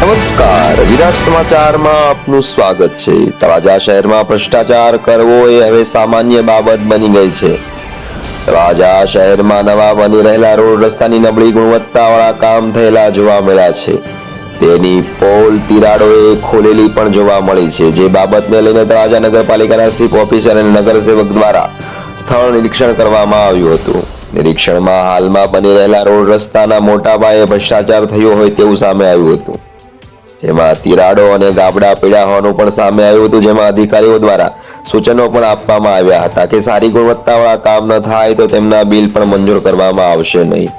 નમસ્કાર, વિરાટ સમાચારમાં આપનું સ્વાગત છે। તળાજા શહેરમાં ભ્રષ્ટાચાર કરવો એ હવે સામાન્ય બાબત બની ગઈ છે। તળાજા શહેરમાં નવા બની રહેલા રોડ રસ્તાની નબળી ગુણવત્તાવાળા કામ થયેલા જોવા મળ્યા છે। તેની પોલ તિરાડોએ ખોલેલી પણ જોવા મળી છે, જે બાબતને લઈને તળાજા નગરપાલિકાના ચીફ ઓફિસર અને નગરસેવક દ્વારા સ્થળ નિરીક્ષણ કરવામાં આવ્યું હતું। નિરીક્ષણમાં હાલમાં બની રહેલા રોડ રસ્તાના મોટા પાયે ભ્રષ્ટાચાર થયો હોય તેવું સામે આવ્યું હતું, જેમાં તિરાડો અને ગાબડા પડ્યા હોવાનું પણ સામે આવ્યું હતું। જેમાં અધિકારીઓ દ્વારા સૂચનો પણ આપવામાં આવ્યા હતા કે સારી ગુણવત્તાવાળા કામ ન થાય તો તેમના બિલ પણ મંજૂર કરવામાં આવશે નહીં।